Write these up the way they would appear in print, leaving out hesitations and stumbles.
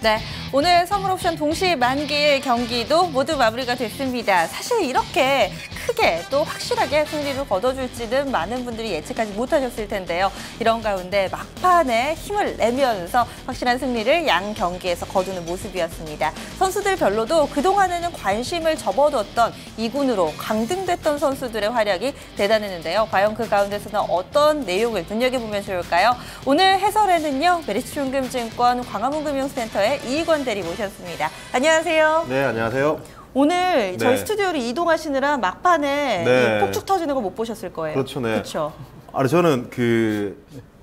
네, 오늘 선물옵션 동시 만기의 경기도 모두 마무리가 됐습니다. 사실 이렇게 크게 또 확실하게 승리를 거둬줄지는 많은 분들이 예측하지 못하셨을 텐데요. 이런 가운데 막판에 힘을 내면서 확실한 승리를 양 경기에서 거두는 모습이었습니다. 선수들별로도 그동안에는 관심을 접어뒀던 2군으로 강등됐던 선수들의 활약이 대단했는데요. 과연 그 가운데서는 어떤 내용을 눈여겨보면 좋을까요? 오늘 해설에는요, 메리츠증권증권 광화문금융센터의 이익원 대리 모셨습니다. 안녕하세요. 네, 안녕하세요. 오늘 저희 스튜디오로 이동하시느라 막판에 폭죽 터지는 거 못 보셨을 거예요. 그렇죠, 네. 그렇죠. 저는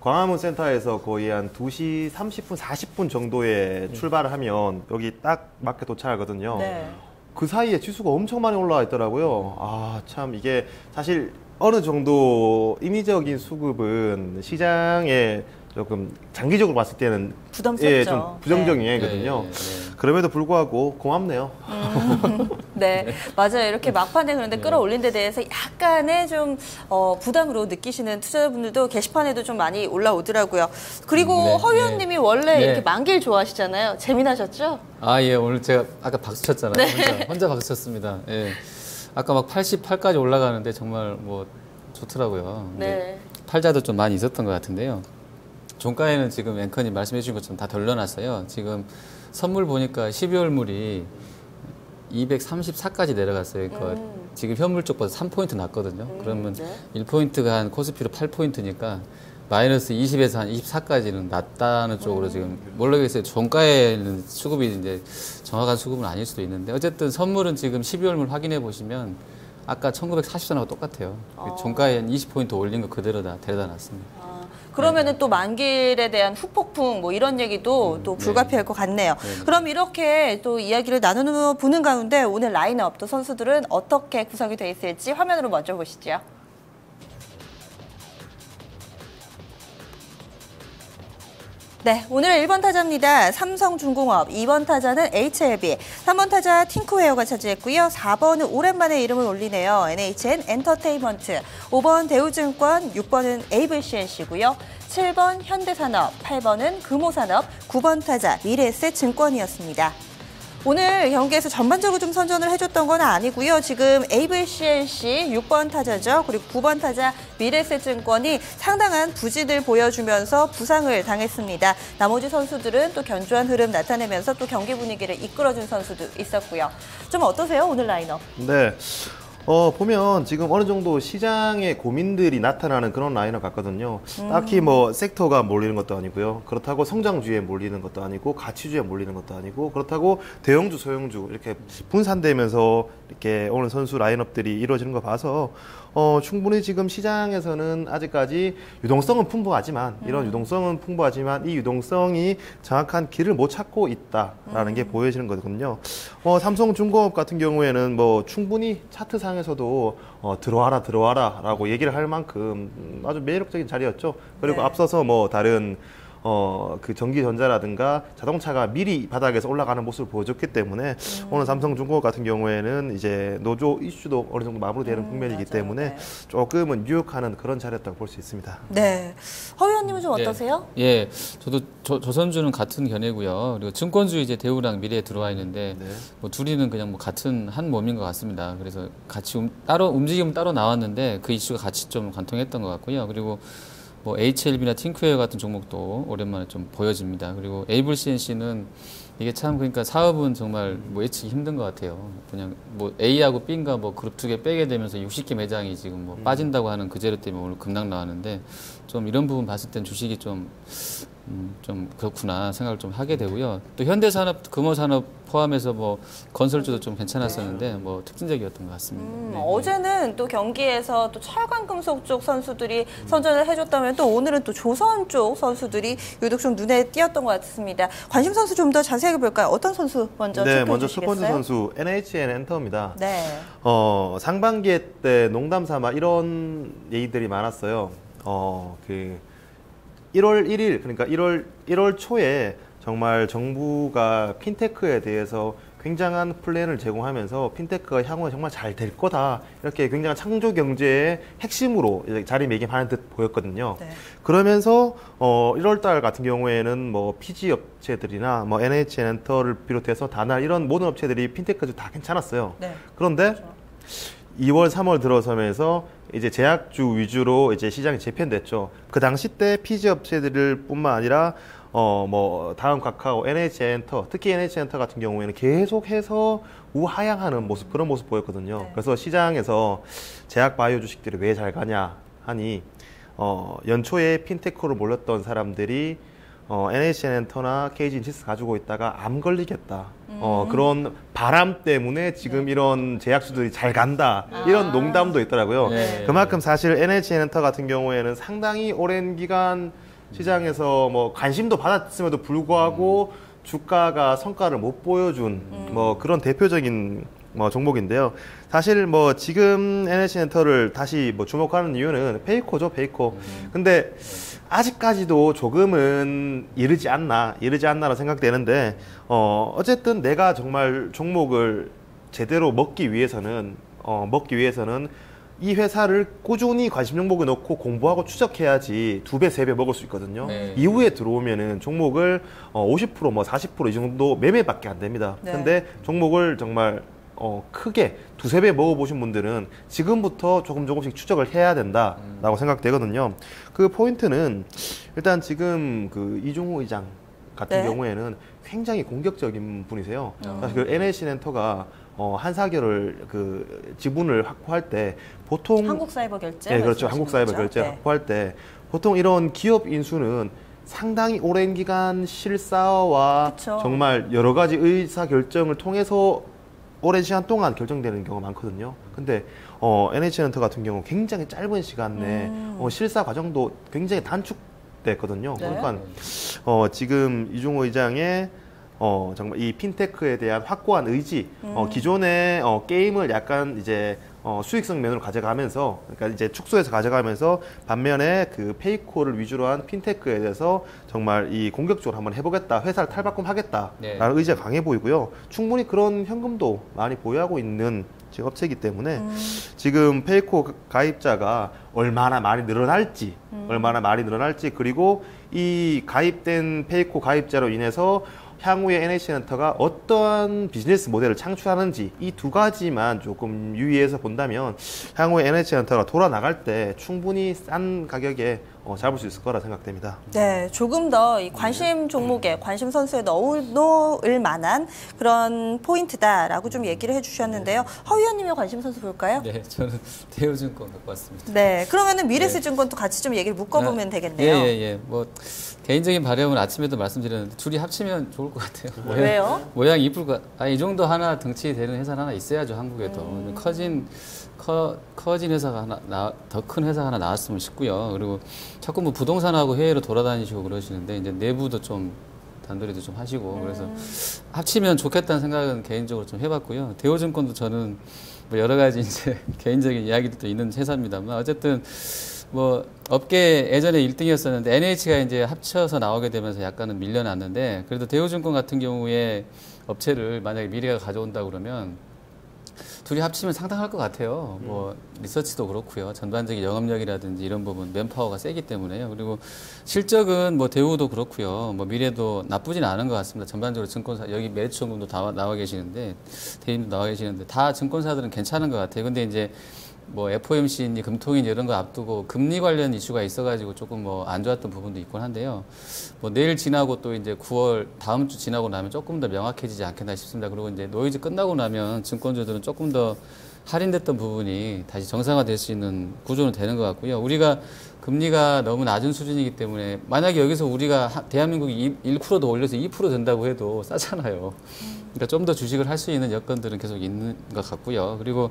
광화문 센터에서 거의 한 2시 30분, 40분 정도에 출발을 하면 여기 딱 맞게 도착하거든요. 네. 그 사이에 지수가 엄청 많이 올라와 있더라고요. 참 이게 사실 어느 정도 인위적인 수급은 시장에 조금 장기적으로 봤을 때는 부담스럽죠. 좀 부정적인 영향이거든요. 그럼에도 불구하고 고맙네요. 네, 맞아요. 이렇게 막판에 그런데 끌어올린 데 대해서 약간의 좀 부담으로 느끼시는 투자자분들도 게시판에도 좀 많이 올라오더라고요. 그리고 허 의원님이 원래 이렇게 만기를 좋아하시잖아요. 재미나셨죠? 예. 오늘 제가 아까 박수 쳤잖아요. 혼자 박수 쳤습니다. 예. 아까 막 88까지 올라가는데 정말 뭐 좋더라고요. 네. 팔자도 좀 많이 있었던 것 같은데요. 종가에는 지금 앵커님 말씀해 주신 것처럼 다 덜려놨어요. 지금 선물 보니까 12월물이 234까지 내려갔어요. 그러니까 지금 현물 쪽보다 3포인트 낮거든요. 그러면 1포인트가 한 코스피로 8포인트니까 마이너스 20에서 한 24까지는 낮다는 쪽으로 지금 모르겠어요. 종가에는 수급이 이제 정확한 수급은 아닐 수도 있는데 어쨌든 선물은 지금 12월물 확인해 보시면 아까 1940선하고 똑같아요. 종가에 한 20포인트 올린 거 그대로 다 데려다 놨습니다. 그러면은 또 만길에 대한 후폭풍 뭐 이런 얘기도 또 불가피할 것 같네요. 그럼 이렇게 또 이야기를 나누는 보는 가운데 오늘 라인업 또 선수들은 어떻게 구성이 돼 있을지 화면으로 먼저 보시죠. 네, 오늘의 1번 타자입니다. 삼성중공업, 2번 타자는 HLB, 3번 타자 팅크웨어가 차지했고요. 4번은 오랜만에 이름을 올리네요. NHN 엔터테인먼트, 5번 대우증권, 6번은 에이블CNC고요. 7번 현대산업, 8번은 금호산업, 9번 타자 미래에셋증권이었습니다. 오늘 경기에서 전반적으로 좀 선전을 해줬던 건 아니고요. 지금 에이블CNC 6번 타자죠. 그리고 9번 타자 미래에셋증권이 상당한 부진을 보여주면서 부상을 당했습니다. 나머지 선수들은 또 견조한 흐름 나타내면서 또 경기 분위기를 이끌어준 선수도 있었고요. 좀 어떠세요, 오늘 라인업? 네. 보면 지금 어느 정도 시장의 고민들이 나타나는 그런 라인업 같거든요. 딱히 뭐 섹터가 몰리는 것도 아니고요. 그렇다고 성장주에 몰리는 것도 아니고 가치주에 몰리는 것도 아니고 그렇다고 대형주, 소형주 이렇게 분산되면서 이렇게 오늘 선수 라인업들이 이루어지는 거 봐서 충분히 지금 시장에서는 아직까지 유동성은 풍부하지만 이런 유동성은 풍부하지만 이 유동성이 정확한 길을 못 찾고 있다라는 게 보여지는 거거든요. 삼성중공업 같은 경우에는 뭐 충분히 차트상에서도 들어와라라고 얘기를 할 만큼 아주 매력적인 자리였죠. 그리고 앞서서 뭐 다른 그 전기전자라든가 자동차가 미리 바닥에서 올라가는 모습을 보여줬기 때문에 오늘 삼성중공업 같은 경우에는 이제 노조 이슈도 어느 정도 마무리되는 국면이기 때문에 조금은 유혹하는 그런 자리였다고 볼 수 있습니다. 네, 허 의원님은 좀 어떠세요? 예, 저도 조선주는 같은 견해고요. 그리고 증권주 이제 대우랑 미래에 들어와 있는데 뭐 둘이는 그냥 뭐 같은 한 몸인 것 같습니다. 그래서 같이 따로 움직임은 따로 나왔는데 그 이슈가 같이 좀 관통했던 것 같고요. 그리고 뭐 HLB나 팅크웨어 같은 종목도 오랜만에 좀 보여집니다. 그리고 에이블CNC는 이게 참 그러니까 사업은 정말 뭐 예측이 힘든 것 같아요. 그냥 뭐 A하고 B인가 뭐 그룹 2개 빼게 되면서 60개 매장이 지금 뭐 빠진다고 하는 그 재료 때문에 오늘 급락 나왔는데 좀 이런 부분 봤을 땐 주식이 좀 그렇구나 생각을 좀 하게 되고요. 또 현대산업, 금호산업 포함해서 뭐 건설주도 좀 괜찮았었는데 뭐 특징적이었던 것 같습니다. 어제는 또 경기에서 또 철강금속 쪽 선수들이 선전을 해줬다면 또 오늘은 또 조선 쪽 선수들이 유독 좀 눈에 띄었던 것 같습니다. 관심 선수 좀 더 자세하게 볼까요? 어떤 선수 먼저 네, 먼저 첫 번째 선수 NHN 엔터입니다. 네. 상반기 때 농담 삼아 이런 얘기들이 많았어요. 1월 1일 그러니까 1월 초에 정말 정부가 핀테크에 대해서 굉장한 플랜을 제공하면서 핀테크가 향후에 정말 잘 될 거다. 이렇게 굉장한 창조 경제의 핵심으로 이제 자리매김하는 듯 보였거든요. 네. 그러면서 1월 달 같은 경우에는 뭐 PG 업체들이나 뭐 NH엔터를 비롯해서 다날 이런 모든 업체들이 핀테크도 다 괜찮았어요. 네. 그런데 2월, 3월 들어서면서 이제 제약주 위주로 이제 시장이 재편됐죠. 그 당시 때 PG 업체들 뿐만 아니라 뭐 다음 카카오, NH엔터, 특히 NH엔터 같은 경우에는 계속해서 우하향하는 모습, 그런 모습 보였거든요. 네. 그래서 시장에서 제약 바이오 주식들이 왜 잘 가냐 하니 연초에 핀테크로 몰렸던 사람들이 NH엔터나 KG인시스 가지고 있다가 암 걸리겠다. 그런 바람 때문에 지금 이런 제약주들이 잘 간다. 이런 농담도 있더라고요. 네. 그만큼 사실 NH엔터 같은 경우에는 상당히 오랜 기간 시장에서 뭐 관심도 받았음에도 불구하고 주가가 성과를 못 보여준 뭐 그런 대표적인 뭐 종목인데요. 사실 뭐 지금 NH엔터를 다시 뭐 주목하는 이유는 페이코죠, 페이코. 근데 아직까지도 조금은 이르지 않나라 생각되는데 어쨌든 내가 정말 종목을 제대로 먹기 위해서는 이 회사를 꾸준히 관심 종목에 넣고 공부하고 추적해야지 2배, 3배 먹을 수 있거든요. 네. 이후에 들어오면은 종목을 50%, 뭐 40% 이 정도 매매밖에 안 됩니다. 네. 근데 종목을 정말 크게 2~3배 먹어보신 분들은 지금부터 조금씩 추적을 해야 된다라고 생각되거든요. 그 포인트는 일단 지금 그 이종호 의장 같은 네. 경우에는 굉장히 공격적인 분이세요. 사실 그 NH엔터가 한사결을 그 지분을 확보할 때 보통 한국사이버결제. 네, 그렇죠. 말씀하시는 한국사이버결제 거죠? 확보할 때 보통 이런 기업 인수는 상당히 오랜 기간 실사와 그쵸. 정말 여러 가지 의사 결정을 통해서 오랜 시간 동안 결정되는 경우가 많거든요. 근데 NH엔터 같은 경우 굉장히 짧은 시간 내에 실사 과정도 굉장히 단축됐거든요. 네. 그러니까 지금 이종호 의장의 정말 이 핀테크에 대한 확고한 의지, 기존의 게임을 약간 이제 수익성 면으로 가져가면서, 그러니까 이제 축소해서 가져가면서 반면에 그 페이코를 위주로 한 핀테크에 대해서 정말 이 공격적으로 한번 해보겠다, 회사를 탈바꿈하겠다라는 네. 의지가 강해 보이고요. 충분히 그런 현금도 많이 보유하고 있는 지금 업체이기 때문에 지금 페이코 가입자가 얼마나 많이 늘어날지, 그리고 이 가입된 페이코 가입자로 인해서 향후에 NH엔터가 어떠한 비즈니스 모델을 창출하는지 이 2가지만 조금 유의해서 본다면 향후에 NH엔터가 돌아나갈 때 충분히 싼 가격에 잡을 수 있을 거라 생각됩니다. 네, 조금 더 이 관심 종목에, 관심 선수에 넣을 만한 그런 포인트다라고 좀 얘기를 해주셨는데요. 허 위원님의 관심 선수 볼까요? 네, 저는 대우증권 갖고 왔습니다. 네, 그러면은 미래세증권도 같이 좀 얘기를 묶어보면 되겠네요. 예. 뭐 개인적인 바람은 아침에도 말씀드렸는데 둘이 합치면 좋을 것 같아요. 왜요? 모양 이쁠 것. 이 정도 하나 덩치 되는 회사 하나 있어야죠, 한국에도. 커진 회사가 하나, 더 큰 회사 하나 나왔으면 싶고요. 그리고 자꾸 뭐 부동산하고 해외로 돌아다니시고 그러시는데 이제 내부도 좀 단도리도 좀 하시고 그래서 합치면 좋겠다는 생각은 개인적으로 좀 해봤고요. 대우증권도 저는 뭐 여러 가지 이제 개인적인 이야기도 있는 회사입니다만 어쨌든 뭐 업계 예전에 1등이었었는데 NH가 이제 합쳐서 나오게 되면서 약간은 밀려났는데 그래도 대우증권 같은 경우에 업체를 만약에 미래가 가져온다 그러면 둘이 합치면 상당할 것 같아요. 뭐 리서치도 그렇고요. 전반적인 영업력이라든지 이런 부분 맨파워가 세기 때문에요. 그리고 실적은 뭐 대우도 그렇고요. 뭐 미래도 나쁘진 않은 것 같습니다. 전반적으로 증권사 여기 메리츠증권도 나와 계시는데 대인도 나와 계시는데 다 증권사들은 괜찮은 것 같아요. 근데 이제 뭐 FOMC니 금통인 이런 거 앞두고 금리 관련 이슈가 있어가지고 조금 뭐 안 좋았던 부분도 있곤 한데요. 뭐 내일 지나고 또 이제 9월 다음 주 지나고 나면 조금 더 명확해지지 않겠나 싶습니다. 그리고 이제 노이즈 끝나고 나면 증권주들은 조금 더 할인됐던 부분이 다시 정상화될 수 있는 구조는 되는 것 같고요. 우리가 금리가 너무 낮은 수준이기 때문에 만약에 여기서 우리가 대한민국이 1%도 올려서 2% 된다고 해도 싸잖아요. 그러니까 좀 더 주식을 할 수 있는 여건들은 계속 있는 것 같고요. 그리고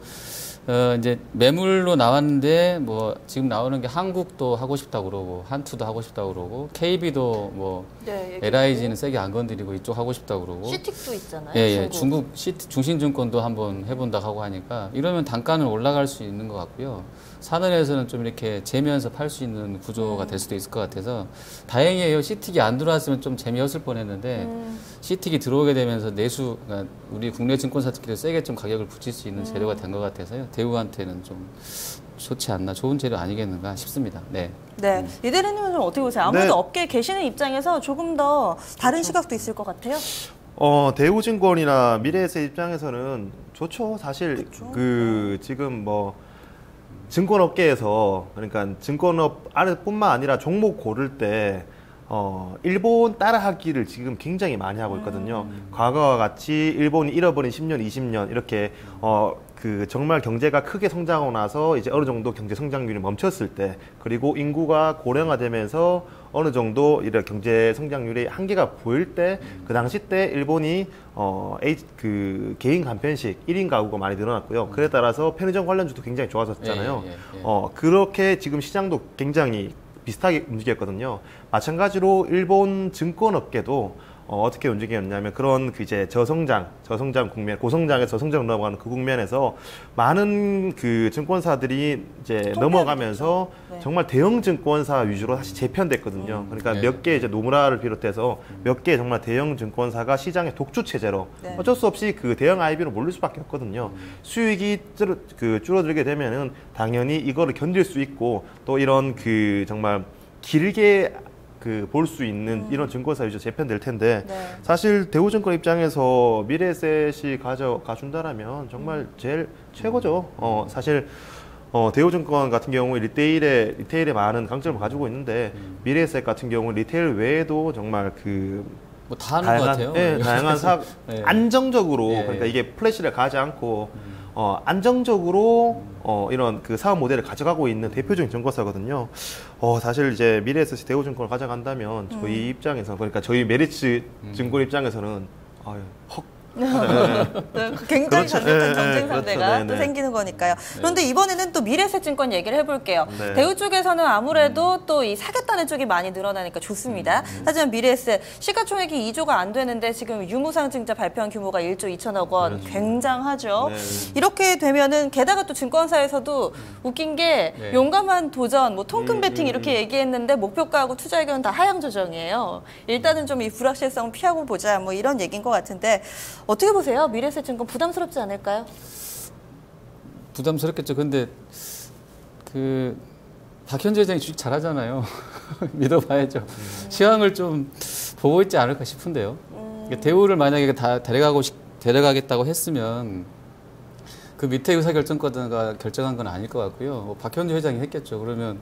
이제 매물로 나왔는데 뭐 지금 나오는 게 한국도 하고 싶다고 그러고 한투도 하고 싶다고 그러고 KB도 뭐 네, LIG는 세게 안 건드리고 이쪽 하고 싶다고 그러고 시틱도 있잖아요. 예, 중국 중신증권도 한번 해본다고 하고 하니까 이러면 단가는 올라갈 수 있는 것 같고요. 산은에서는 좀 이렇게 재면서 팔 수 있는 구조가 될 수도 있을 것 같아서 다행이에요. C틱이 안 들어왔으면 좀 재미없을 뻔했는데 C틱이 들어오게 되면서 내수, 그러니까 우리 국내 증권사들끼리 세게 좀 가격을 붙일 수 있는 재료가 된 것 같아서요. 대우한테는 좀 좋지 않나, 좋은 재료 아니겠는가 싶습니다. 네. 네, 이 대리님은 좀 어떻게 보세요? 아무래도 네. 업계에 계시는 입장에서 조금 더 다른 시각도 있을 것 같아요. 대우증권이나 미래에셋 입장에서는 좋죠. 사실 그 지금 뭐 증권업계에서 그러니까 증권업 안에뿐만 아니라 종목 고를 때 일본 따라하기를 지금 굉장히 많이 하고 있거든요. 과거와 같이 일본이 잃어버린 10년, 20년 이렇게 그 정말 경제가 크게 성장하고 나서 이제 어느 정도 경제 성장률이 멈췄을 때, 그리고 인구가 고령화되면서 어느 정도 이런 경제 성장률의 한계가 보일 때, 그 당시 때 일본이 그 개인 간편식 1인 가구가 많이 늘어났고요. 그에 따라서 편의점 관련주도 굉장히 좋아졌잖아요. 그렇게 지금 시장도 굉장히 비슷하게 움직였거든요. 마찬가지로 일본 증권업계도 어떻게 움직였냐면 그런 그 이제 저성장 국면, 고성장에서 저성장으로 넘어가는 그 국면에서 많은 그 증권사들이 이제 넘어가면서 네. 정말 대형 증권사 위주로 다시 재편됐거든요. 그러니까 몇 개 이제 노무라를 비롯해서 몇 개 정말 대형 증권사가 시장의 독주 체제로 네. 어쩔 수 없이 그 대형 IB로 몰릴 수밖에 없거든요. 수익이 줄어들게 되면은 당연히 이거를 견딜 수 있고 또 이런 그 정말 길게 그 볼 수 있는 이런 증권사 위주로 재편될 텐데 네. 사실 대우증권 입장에서 미래에셋이 가준다라면 정말 제일 최고죠. 사실 대우증권 같은 경우에 리테일에 많은 강점을 가지고 있는데 미래에셋 같은 경우는 리테일 외에도 정말 그 뭐 다 하는 것 같아요. 다양한 사업 네. 안정적으로 네. 그러니까 이게 플래시를 가지 않고 안정적으로 이런 그 사업 모델을 가져가고 있는 대표적인 증권사거든요. 사실 이제 미래에셋이 대우증권을 가져간다면 저희 입장에서 그러니까 저희 메리츠 증권 입장에서는 헉. 네, 굉장히 그렇죠. 강력한 네, 경쟁 네, 상대가 그렇죠. 네, 또 네. 생기는 거니까요. 그런데 이번에는 또 미래에셋증권 얘기를 해볼게요. 네. 대우 쪽에서는 아무래도 또 이 사겠다는 쪽이 많이 늘어나니까 좋습니다. 하지만 미래에셋 시가총액이 2조가 안 되는데 지금 유무상증자 발표한 규모가 1조 2천억 원, 굉장하죠. 네. 이렇게 되면은 게다가 또 증권사에서도 웃긴 게 네. 용감한 도전, 뭐 통큰 배팅 이렇게 얘기했는데 목표가하고 투자 의견은 다 하향 조정이에요. 일단은 좀 이 불확실성 피하고 보자, 뭐 이런 얘기인 것 같은데. 어떻게 보세요? 미래에셋증권 부담스럽지 않을까요? 부담스럽겠죠. 근데 그 박현재 회장이 주식 잘하잖아요. 믿어봐야죠. 시황을 좀 보고 있지 않을까 싶은데요. 그러니까 대우를 만약에 다 데려가겠다고 했으면 그 밑에 의사결정권자가 결정한 건 아닐 것 같고요. 뭐 박현재 회장이 했겠죠. 그러면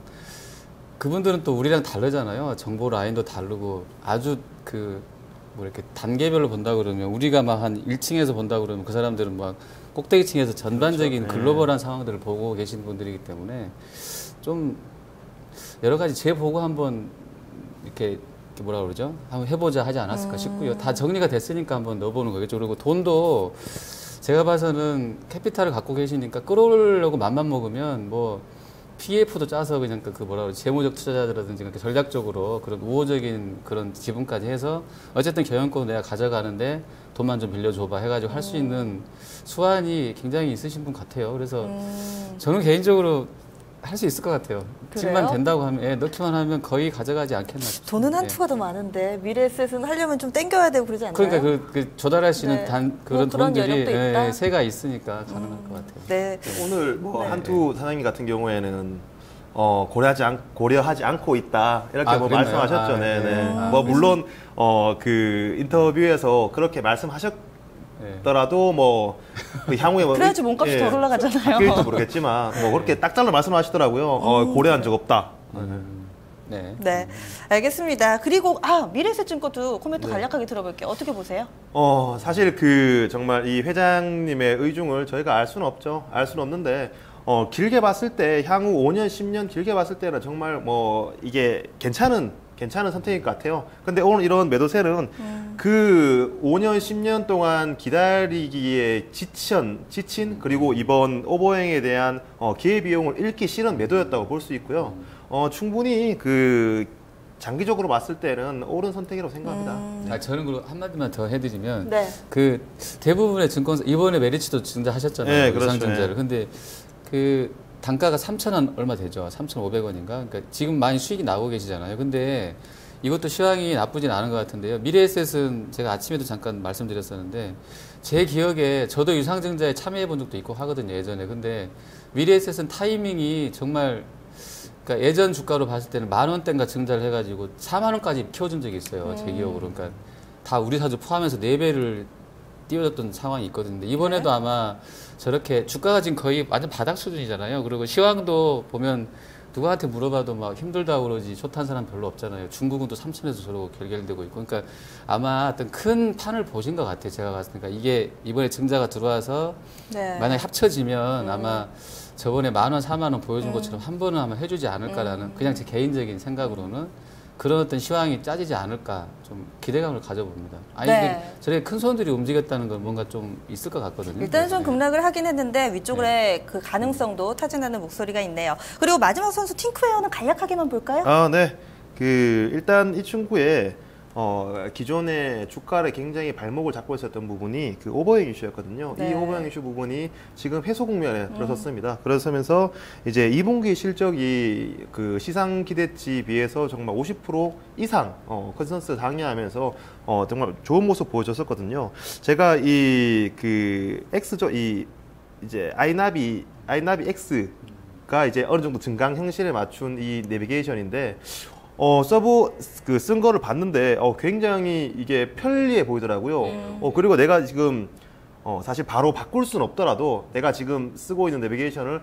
그분들은 또 우리랑 다르잖아요. 정보 라인도 다르고 아주 뭐 이렇게 단계별로 본다 그러면 우리가 막 한 1층에서 본다 그러면 그 사람들은 막 꼭대기층에서 전반적인 그렇죠. 글로벌한 상황들을 보고 계신 분들이기 때문에 좀 여러 가지 재보고 한번 이렇게 뭐라 그러죠? 한번 해보자 하지 않았을까 싶고요. 다 정리가 됐으니까 한번 넣어보는 거겠죠. 그리고 돈도 제가 봐서는 캐피탈을 갖고 계시니까 끌어오려고 맘만 먹으면 뭐 PF도 짜서 그냥 그 뭐라 그러지 재무적 투자자들라든지 그렇게 전략적으로 그런 우호적인 그런 지분까지 해서 어쨌든 경영권 내가 가져가는데 돈만 좀 빌려줘봐 해가지고 할 수 있는 수완이 굉장히 있으신 분 같아요. 그래서 저는 개인적으로 할 수 있을 것 같아요. 그래요? 집만 된다고 하면 넣기만 하면 거의 가져가지 않겠나 싶습니다. 돈은 한 투가 더 많은데 미래에셋은 하려면 좀 땡겨야 되고 그러지 않나요? 그러니까 그 조달할 수 있는 네. 그런 그런 돈들이 여력도 있다? 세가 있으니까 가능할 것 같아요. 네. 오늘 뭐 한투 사장님 같은 경우에는 고려하지 않고 있다 이렇게 뭐 그랬나요? 말씀하셨죠. 네, 네. 네. 뭐 물론 그 인터뷰에서 그렇게 말씀하셨더라도 뭐 그 향후에 뭐 그래야지 몸값이 더 올라가잖아요. 바뀔지 모르겠지만 뭐 그렇게 딱 잘라 말씀하시더라고요. 고려한 적 없다. 네. 네, 알겠습니다. 그리고 미래에셋증권도 코멘트 간략하게 들어볼게요. 어떻게 보세요? 사실 그 정말 이 회장님의 의중을 저희가 알 수는 없죠. 알 수는 없는데 길게 봤을 때 향후 5년, 10년 길게 봤을 때는 정말 뭐 이게 괜찮은 선택일 것 같아요. 근데 오늘 이런 매도세는 그 5년, 10년 동안 기다리기에 지친 그리고 이번 오버행에 대한 기회비용을 잃기 싫은 매도였다고 볼 수 있고요. 충분히 그 장기적으로 봤을 때는 옳은 선택이라고 생각합니다. 저는 그리고 한마디만 더 해드리면 네. 그 대부분의 증권사 이번에 메리츠도 증자하셨잖아요. 네, 그렇죠. 유상증자를. 근데 그 단가가 3,000원 얼마 되죠. 3,500원인가. 그러니까 지금 많이 수익이 나오고 계시잖아요. 근데 이것도 시황이 나쁘진 않은 것 같은데요. 미래에셋은 제가 아침에도 잠깐 말씀드렸었는데 제 기억에 저도 유상증자에 참여해 본 적도 있고 하거든요. 예전에. 근데 미래에셋은 타이밍이 정말 그러니까 예전 주가로 봤을 때는 10,000원대인가 증자를 해가지고 40,000원까지 키워준 적이 있어요. 제 기억으로. 그러니까 다 우리 사주 포함해서 4배를 띄워줬던 상황이 있거든요. 근데 이번에도 네. 아마 저렇게 주가가 지금 거의 완전 바닥 수준이잖아요. 그리고 시황도 보면 누구한테 물어봐도 막 힘들다고 그러지 좋다는 사람 별로 없잖아요. 중국은 또 3천에서 저러고 결결되고 있고. 그러니까 아마 어떤 큰 판을 보신 것 같아요. 제가 봤을 때. 그러니까 이게 이번에 증자가 들어와서 네. 만약에 합쳐지면 아마 저번에 10,000원, 40,000원 보여준 것처럼 한 번은 아마 해주지 않을까라는 그냥 제 개인적인 생각으로는 그런 어떤 시황이 짜지지 않을까 좀 기대감을 가져봅니다. 아니, 네. 저렇게 큰 손들이 움직였다는 건 뭔가 좀 있을 것 같거든요. 일단 좀 네. 급락을 하긴 했는데 위쪽에 그 가능성도 타진하는 목소리가 있네요. 그리고 마지막 선수 팅크웨어는 간략하게만 볼까요? 아, 네. 일단 이 친구의 기존의 주가를 굉장히 발목을 잡고 있었던 부분이 그 오버행 이슈였거든요. 네. 이 오버행 이슈 부분이 지금 해소 국면에 들어섰습니다. 그러면서 이제 2분기 실적이 그 시장 기대치 비해서 정말 50% 이상 컨센서스 상회하면서 정말 좋은 모습 보여줬었거든요. 제가 이제 아이나비 X가 이제 어느 정도 증강 형식에 맞춘 이 내비게이션인데 서브 쓴 거를 봤는데 굉장히 이게 편리해 보이더라고요. 그리고 내가 지금 사실 바로 바꿀 수는 없더라도 내가 지금 쓰고 있는 내비게이션을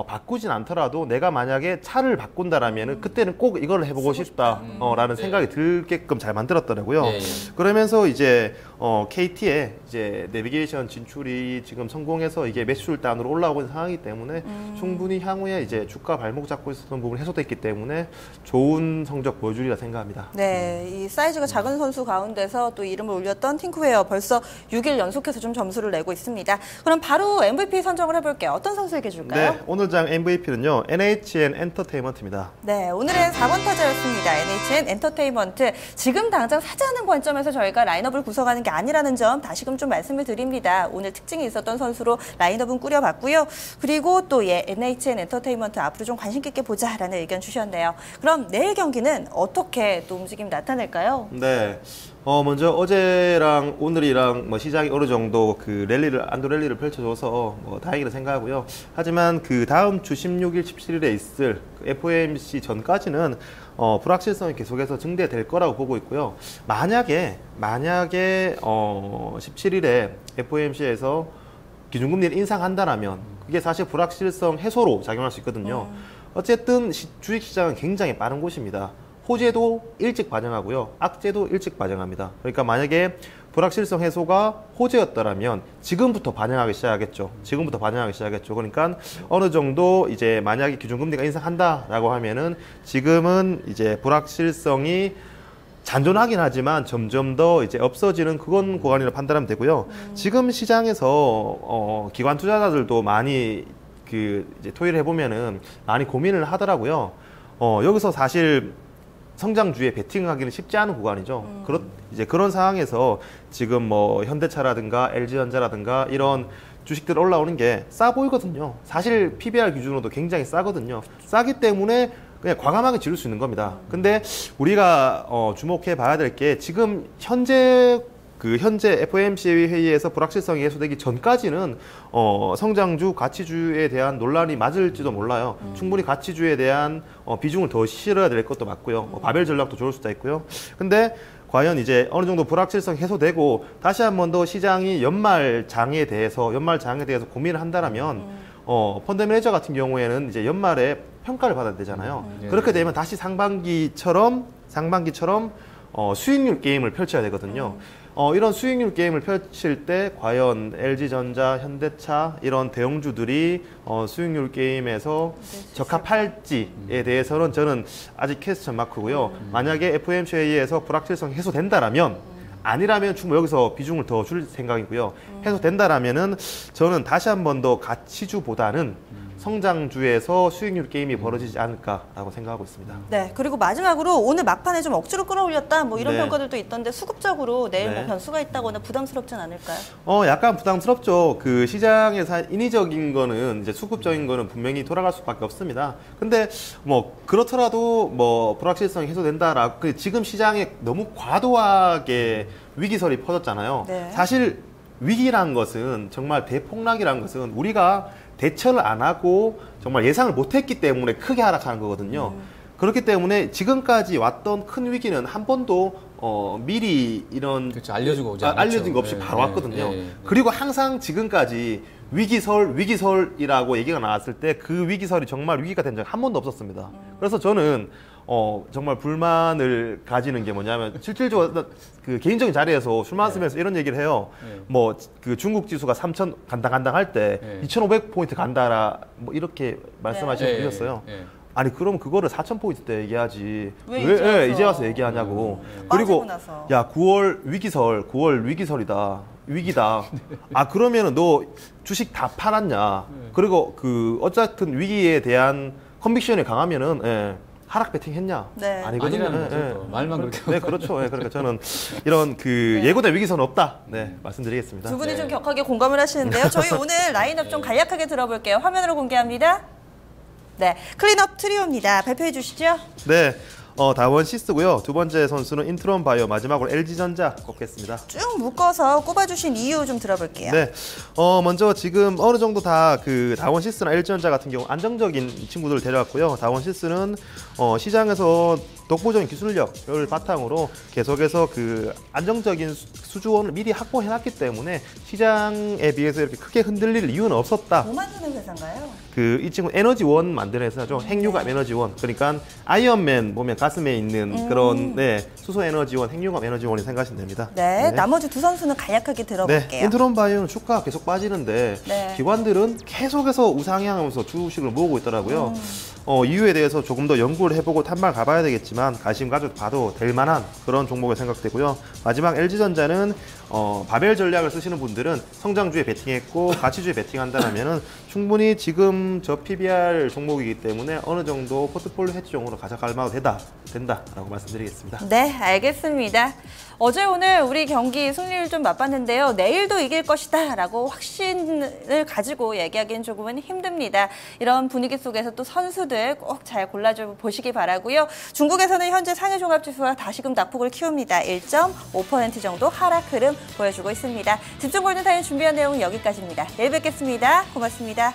바꾸진 않더라도 내가 만약에 차를 바꾼다라면은 그때는 꼭 이걸 해보고 싶다라는 생각이 들게끔 잘 만들었더라고요. 예, 예. 그러면서 이제 KT의 이제 내비게이션 진출이 지금 성공해서 이게 매출 단으로 올라오고 있는 상황이기 때문에 충분히 향후에 이제 주가 발목 잡고 있었던 부분이 해소됐기 때문에 좋은 성적 보여주리라 생각합니다. 네, 이 사이즈가 작은 선수 가운데서 또 이름을 올렸던 팅크웨어 벌써 6일 연속해서 좀 점수를 내고 있습니다. 그럼 바로 MVP 선정을 해볼게요. 어떤 선수에게 줄까요? 네, 오늘 장 MVP는요 NHN 엔터테인먼트입니다. 네, 오늘의 4번 타자였습니다. NHN 엔터테인먼트. 지금 당장 사자는 관점에서 저희가 라인업을 구성하는 게 아니라는 점 다시금 좀 말씀을 드립니다. 오늘 특징이 있었던 선수로 라인업은 꾸려봤고요. 그리고 또 NHN 엔터테인먼트 앞으로 좀 관심 깊게 보자라는 의견 주셨네요. 그럼 내일 경기는 어떻게 또 움직임 나타낼까요? 네. 먼저 어제랑 오늘이랑 시장이 어느 정도 안도 랠리를 펼쳐줘서 다행이라 생각하고요. 하지만 그 다음 주 16일, 17일에 있을 FOMC 전까지는 불확실성이 계속해서 증대될 거라고 보고 있고요. 만약에 17일에 FOMC에서 기준금리를 인상한다라면 그게 사실 불확실성 해소로 작용할 수 있거든요. 어쨌든 주식시장은 굉장히 빠른 곳입니다. 호재도 일찍 반영하고요. 악재도 일찍 반영합니다. 그러니까 만약에 불확실성 해소가 호재였더라면 지금부터 반영하기 시작하겠죠. 그러니까 어느 정도 이제 만약에 기준금리가 인상한다라고 하면은 지금은 이제 불확실성이 잔존하긴 하지만 점점 더 이제 없어지는 그건 구간이라 판단하면 되고요. 지금 시장에서 기관 투자자들도 많이 이제 토의를 해보면은 많이 고민을 하더라고요. 여기서 사실 성장주에 베팅하기는 쉽지 않은 구간이죠. 이제 그런 상황에서 지금 현대차라든가 LG전자라든가 이런 주식들 올라오는 게 싸 보이거든요. 사실 PBR 기준으로도 굉장히 싸거든요. 싸기 때문에 그냥 과감하게 지를 수 있는 겁니다. 근데 우리가 주목해 봐야 될 게 지금 현재 FOMC 회의에서 불확실성이 해소되기 전까지는 성장주, 가치주에 대한 논란이 맞을지도 몰라요. 충분히 가치주에 대한 비중을 더 실어야 될 것도 맞고요. 바벨 전략도 좋을 수도 있고요. 근데 과연 이제 어느 정도 불확실성 해소되고 다시 한 번 더 시장이 연말 장에 대해서 고민을 한다라면 펀드 매니저 같은 경우에는 이제 연말에 평가를 받아야 되잖아요. 그렇게 되면 다시 상반기처럼 수익률 게임을 펼쳐야 되거든요. 이런 수익률 게임을 펼칠 때 과연 LG전자, 현대차 이런 대형주들이 수익률 게임에서 적합할지에 대해서는 저는 아직 퀘스천 마크고요. 만약에 FOMC 회의에서 불확실성이 해소된다라면 아니라면 충분히 여기서 비중을 더 줄 생각이고요. 해소된다라면은 저는 다시 한 번 더 가치주보다는 성장주에서 수익률 게임이 벌어지지 않을까라고 생각하고 있습니다. 네, 그리고 마지막으로 오늘 막판에 좀 억지로 끌어올렸다 뭐 이런 네. 평가들도 있던데 수급적으로 내일 뭐 네. 변수가 있다거나 부담스럽진 않을까요? 약간 부담스럽죠. 그 시장에서 인위적인 거는 이제 수급적인 거는 분명히 돌아갈 수밖에 없습니다. 근데 뭐 그렇더라도 뭐 불확실성이 해소된다라고 지금 시장에 너무 과도하게 위기설이 퍼졌잖아요. 네. 사실 위기란 것은 정말 대폭락이란 것은 우리가 대처를 안 하고 정말 예상을 못했기 때문에 크게 하락하는 거거든요. 그렇기 때문에 지금까지 왔던 큰 위기는 한 번도 미리 이런 그렇죠. 알려주고 오지 않았죠. 알려진 거 없이 예, 바로 예, 왔거든요. 예, 예. 그리고 항상 지금까지 위기설이라고 얘기가 나왔을 때 그 위기설이 정말 위기가 된 적이 한 번도 없었습니다. 그래서 저는 정말 불만을 가지는 게 뭐냐면 실질적으로 그 개인적인 자리에서 술 마시면서 이런 얘기를 해요. 뭐 그 중국 지수가 3,000 간당 할 때 2,500포인트 간다라 뭐 이렇게 말씀하시는 예, 분이었어요. 예, 예. 아니 그럼 그거를 4,000포인트 때 얘기하지 왜 이제 와서 얘기하냐고. 빠지고 그리고 나서. 야 9월 위기설이다 위기다. 아 그러면은 너 주식 다 팔았냐. 그리고 그 어쨌든 위기에 대한 컨빅션이 강하면은 하락 배팅 했냐? 네. 아니거든요. 아니라는 거죠. 또. 말만 그렇게 네, 그렇죠. 그러니까 저는 이런 그 예고된 위기설은 없다. 네, 말씀드리겠습니다. 두 분이 네. 좀 격하게 공감을 하시는데요. 저희 오늘 라인업 좀 간략하게 들어볼게요. 화면으로 공개합니다. 네, 클린업 트리오입니다. 발표해 주시죠. 네, 다원시스고요. 두 번째 선수는 인트론 바이오, 마지막으로 LG전자 꼽겠습니다. 쭉 묶어서 꼽아주신 이유 좀 들어볼게요. 네, 먼저 지금 어느 정도 다 그 다원시스나 LG전자 같은 경우 안정적인 친구들을 데려왔고요. 다원시스는 시장에서 독보적인 기술력을 바탕으로 계속해서 그 안정적인 수주원을 미리 확보해놨기 때문에 시장에 비해서 이렇게 크게 흔들릴 이유는 없었다. 뭐 만드는 회사인가요? 이 친구 에너지원 만드는 회사죠. 핵융합 에너지원. 그러니까 아이언맨 보면 가슴에 있는 그런 수소 에너지원, 핵융합 에너지원이 생각하시면 됩니다. 네, 나머지 두 선수는 간략하게 들어볼게요. 인트론 바이오는 주가가 계속 빠지는데 네. 기관들은 계속해서 우상향하면서 주식을 모으고 있더라고요. 이유에 대해서 조금 더 연구를 해보고 탐방을 가봐야 되겠지만 관심 가져봐도 될 만한 그런 종목이 생각되고요. 마지막 LG전자는 바벨 전략을 쓰시는 분들은 성장주에 베팅했고 가치주에 베팅한다면은 충분히 지금 저 PBR 종목이기 때문에 어느 정도 포트폴리오 해지종으로 가져갈 만도 된다라고 말씀드리겠습니다. 네, 알겠습니다. 어제 오늘 우리 경기 승리를 좀 맛봤는데요. 내일도 이길 것이다 라고 확신을 가지고 얘기하기는 조금은 힘듭니다. 이런 분위기 속에서 또 선수들 꼭 잘 골라줘 보시기 바라고요. 중국에서는 현재 상해 종합지수가 다시금 낙폭을 키웁니다. 1.5% 정도 하락 흐름 보여주고 있습니다. 집중 골든타임 준비한 내용은 여기까지입니다. 내일 뵙겠습니다. 고맙습니다.